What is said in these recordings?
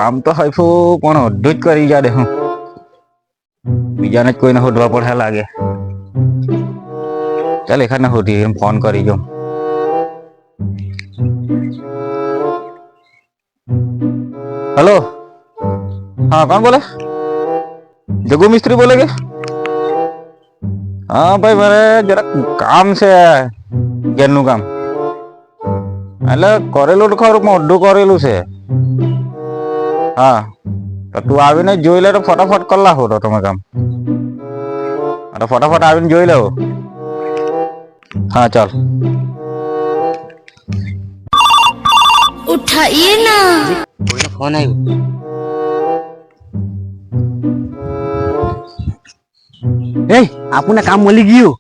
કામ તો હૈફું પણ અડધું જ કરી જાડે હું બીજાને જ કોઈને શોધવા પડે લાગે. ચાલ એખાદને શોધી એમ ફોન કરી જો. हेलो हाँ कौन बोले जगू मिस्त्री बोले के हाँ भाई मारे जरा काम से गेरनु काम એટલે કરેલું તો ખરું પણ અડધું કરેલું છે. હા તો તું આવીને જોઈ લે તો ફટાફટ કરી નાખો તો તમે કામ. તો ફટાફટ આવીને જોઈ લેવો. હા ચાલ उठाइए ना. કોઈનો ફોન આવ્યો. એ આપણને કામ મળી ગયું.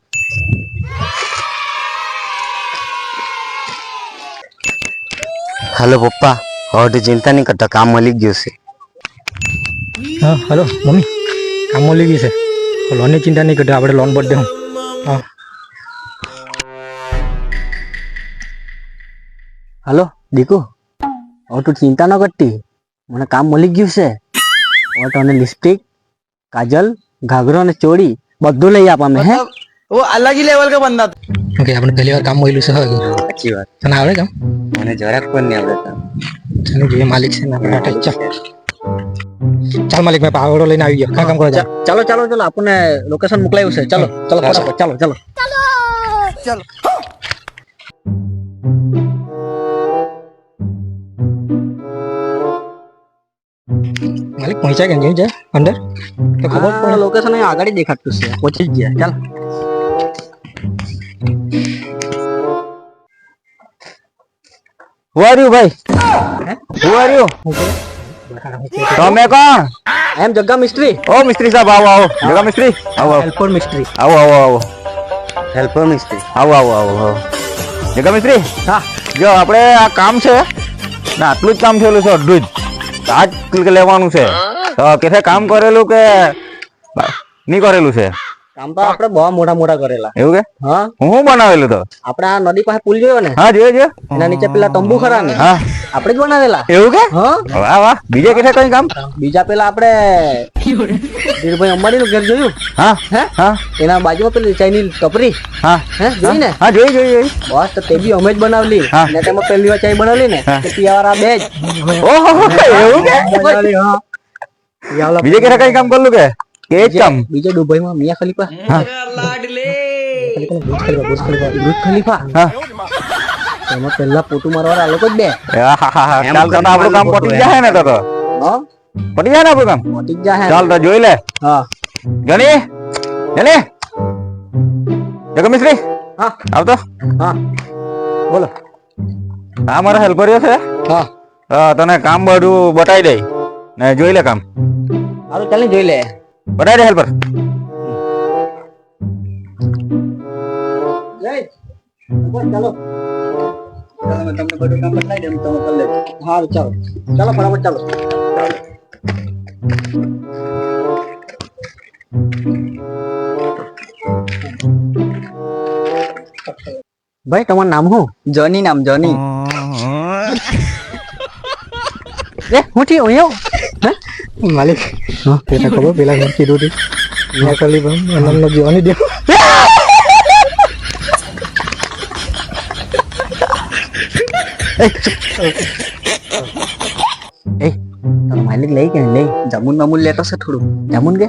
હેલો પપ્પા, હવે ચિંતા નહીં કરતા, કામ મળી ગયું છે. હા હેલો મમ્મી, કામ મળી ગયું છે. લોનની ચિંતા નહીં કરતા, આપણે લોન ભરી દઉં. હા હેલો દીકુ, હવે તું ચિંતા ન કરતી, મને કામ મળી ગયું છે. હવે તને લિપસ્ટિક, કાજલ, ઘાઘરો અને ચોળી બધું લઈ આપ અમે. હે वो अलग ही लेवल का बंदा था. ઓકે, આપણે પહેલી વાર કામ મળ્યું છે. હવે સાચી વાત, તને આવડે કામ? મને જરાક પણ નહીં આવડે કામ. ચાલો જોઈએ, માલિક છે ને આપણે હાથે. ચાલ માલિક, મેં પાવડો લઈને આવી ગયો. કામ કરો. ચાલો ચાલો ચાલો, આપણને લોકેશન મોકલાયું છે. ચાલો ચાલો ફટાફટ, ચાલો ચાલો चलो માલિક પહોંચ્યા કે નહીં જાય અંદર તો ખબર પડે. લોકેશન અહીં આગળ દેખાતું છે, પહોંચી જ ગયા. ચાલ Who are you ભાઈ? Who are you? તમે કોણ? એમ જગ્ગા મિસ્ત્રી, ઓ મિસ્ત્રી સાહેબ આવો આવો. જગા મિસ્ત્રી આવો આવો હેલ્પર મિસ્ત્રી, આવો આવો આવો હેલ્પર મિસ્ત્રી. આવો આવો આવો આવો. જગા મિસ્ત્રી હા જો આપણે આ કામ છે ને આટલું જ કામ થયેલું છે, અડધું જ આજ લેવાનું છે. તો કે કામ કરેલું કે નહીં કરેલું છે? કામ તો આપણે બહુ મોટા મોટા કરેલા. એવું કે હા, હું બનાવેલું તો? આપણે આ નદી પાસે પુલ જોયો ને, હા જોયો જોયો. એના નીચે પેલા તંબુ ખરા ને, હા આપણે જ બનાવેલા. એવું કે હા, વાહ વાહ. બીજે કે કઈ કામ? બીજા પેલા આપણે ધીરુભાઈ અંબાણી નું ઘર જોયું હા હે, હા એના બાજુમાં પેલી ચાઇની ટપરી હા હે, જોઈ ને? હા જોઈ જોઈ જોઈ. બસ તો તે બી અમે જ બનાવલી. હા. ને તેમાં પહેલી વાર ચાય બનાવલી ને, હા. તે પિયાવાળા બે જ ઓહો એવું કે બનાવલી. હા, પિયાવાળા બીજે કે કઈ કામ કરલું કે એ જ કામ? બીજે દુબઈમાં મિયા ખલીફા, હા બુર્જ ખલીફા, હા એમાં પહેલા પોતું મારવાળા આ લોકો જ બે. ચાલ તો આપણું કામ પટી જાય ને તો હા, પટી જાય ને આપણું કામ. મોટી જ જાહે. ચાલ તો જોઈ લે. હા ગણી ગણી જગા મિસ્ત્રી હા આવતો. હા, બોલો. હા મારો હેલ્પરિયો છે. હા, તને કામ બધું બતાવી દે ને જોઈ લે કામ. સારું ચાલ ને જોઈ લે. બતાવી દે હેલ્પર. ચાલો તમને બધું કામ બતાવી દઉં, તમે કરી લેજો. સારું ચાલો ચાલો ફટાફટ ચાલો. ભાઈ તમારું નામ શું? जॉनी नाम जॉनी. એ હું થયું અહીંયા? હે માલિક હા પેલા ખબર પેલા ઘર કીધું હતું મિયા ખલીફા એમનો જોવાની દે. એ તારો માલિક લઈ કે લઈ? जामुन मामूल लेता से थोड़ू. જામુન કે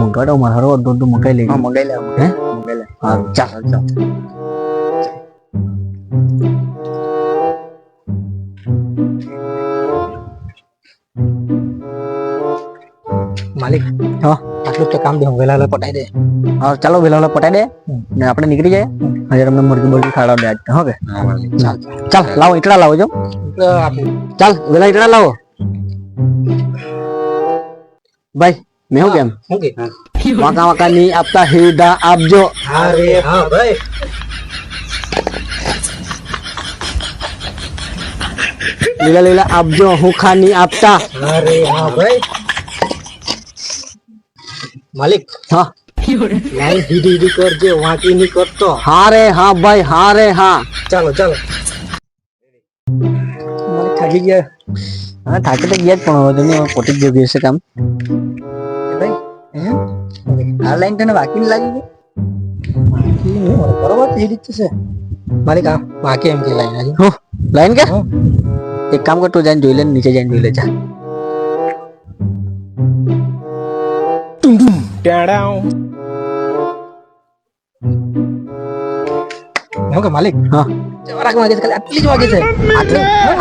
મંગાડો મારો અડધો મંગાઈ લઈ. हाँ मंगाई ले. હે मंगाई ले. હા ચાલ ચાલ. માલિક હા આટલું તો કામ દે, હું વહેલા વહેલા પટાઈ દે. હા ચાલો વેલા પટાઈ દે ને આપણે નીકળી જાય. હજાર તમને મુરગી બરગી ખાડા દે આજ તો. હવે ચાલ ચાલ લાવો ઈટડા લાવો જો. ચાલ વેલા ઈટડા લાવો. ભાઈ મેં શું કેમ શું કે વાંકા વાંકા ની આપતા હીડા આપજો. અરે હા ભાઈ લીલા લીલા આપજો, હુંખા ની આપતા. અરે હા ભાઈ માલિક હા લાઈન હીડી હીડી કરજે, વાંકી નહીં કરતો. હા રે હા ભાઈ, હા રે હા. ચાલો ચાલો માલિક થાકી ગયા. હા થાકી તો ગયા જ પણ હવે તમે પોતે જ જોગી હશે કામ આ લાઈન તને બાકી લાગી બરોબર એ રીતે છે માલિક આ બાકી એમ કે લાઈન આજે હો લાઈન કે એક કામ કર તું જઈને જોઈ લે ને, નીચે જઈને જોઈ લે જા. હું કે માલિક હા જવારાક વાગે છે, ખાલી આટલી જ વાગે છે.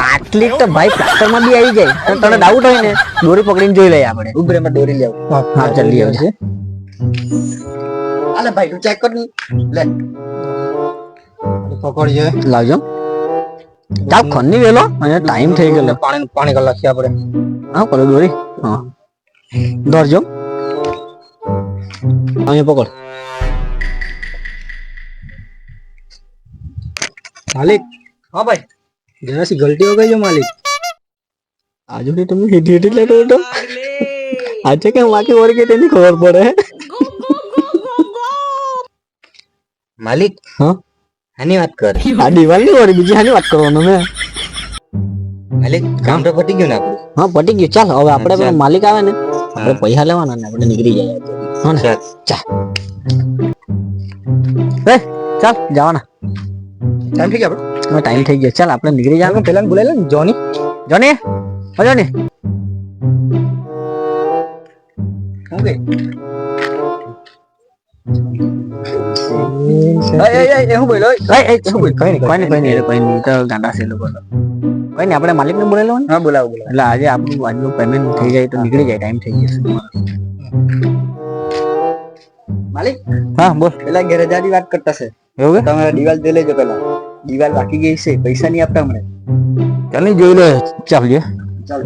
આટલી તો ભાઈ ટ્રેક્ટર માં બી આવી જાય તો તને ડાઉટ હોય ને દોરી પકડીને જોઈ લઈએ આપણે. ઉભરે માં દોરી લેવ હા ચાલ લઈ આવજે. આલે ભાઈ તું ચેક કર લે પકડજે લાવજો ચાલ ખોની વેલો અને ટાઈમ થઈ ગયો. પાણી કલાક છે આપણે. હા પકડો દોરી. હા દોરજો અહીંયા પકડ. માલિક હા ભાઈ જરાસી ગલતી હો ગઈ છે માલિક. આજુ ને તમે હેઠી હેઠી લેતો હતો આજે કેમ વાકી વળી ગઈ તેની ખબર પડે. માલિક હા આની વાત કર આ દિવાલ ની વળી બીજી હાની વાત કરવાનો મેં. માલિક કામ તો પતી ગયું ને આપણું. હા પટી ગયું. ચાલ હવે આપણે પેલો માલિક આવે ને આપણે પૈસા લેવાના ને આપણે નીકળી જાય. હા ને ચાલ ચાલ જવાના ટાઈમ થઈ ગયો આપણો. હવે ટાઈમ થઈ ગયો. ચાલ આપણે નીકળી જવાનું. પેલા બોલાય લે જોની જોની હો જોની શું કે એ હું બોલ્યો કોઈ નહીં તો ગાંડા છે એ લોકો તો. કોઈ નહીં આપણે માલિકને બોલાવી લેવાનું. હા બોલાવો બોલાવો એટલે આજે આપણું આજનું પેમેન્ટ થઈ જાય તો નીકળી જાય. ટાઈમ થઈ જશે. માલિક હા બોલ. પેલા ગેરેજાની વાત કરતા છે. એવું કે તમારા દિવાલ દે લેજો પેલા. દિવાલ બાકી ગઈ છે, પૈસા નહીં આપતા હમણાં. ચાલ નહીં જોઈ લે. ચાલ જે ચાલો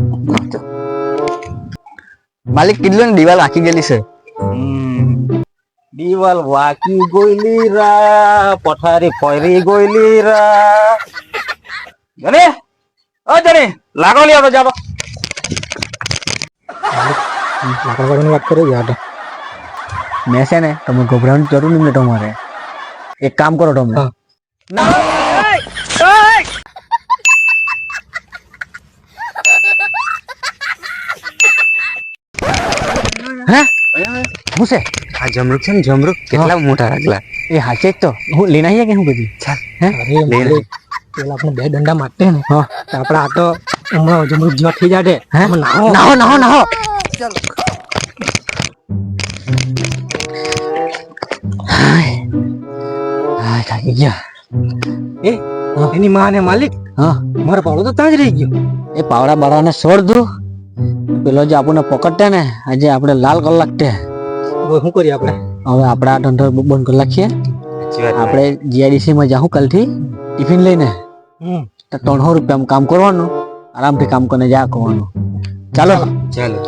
માલિક કીધું ને દિવાલ બાકી ગયેલી છે. દિવાલ વાકી ગોયલી રા પથારી ફરી ગોયલી રા. જને ઓ જને લાગો લે આવતો જાતો. લાકડા વાળાની વાત કરો યાર. મેં છે ને તમે ગભરાવાની જરૂર નહીં તમારે. એક કામ કરો તમે હે હું છે આ જમરૂક છે ને જમરૂક કેટલા મોટા રાખલા. એ હાચે જ તો હું લઈને આવીએ કે હું કીધું. ચાલ હે અરે માલિક પેલા આપણે 2 દંડા મારતે ને હા તો આપણે આ તો હમણાં જમરૂક જેવા થઈ જાડે. હે નાહો નાહો નાહો નાહો. હા થાકી ગયા. એની માં ને માલિક હા મારો પાવડો તો ત્યાં જ રહી ગયો. એ પાવડા બાવડાને છોડ દો. પેલો જે આપણને પકડતે ને આજે આપણે લાલ કલાક તે હવે શું કરીએ આપણે? હવે આપણે આ ધંધો બંધ કરી નાખીએ. આપણે જીઆઈડીસી માં જાઉં કાલથી ટિફિન લઈને તો 300 રૂપિયામાં કામ કરવાનું. આરામથી કામ કરીને જા કરવાનું. ચાલો ચાલો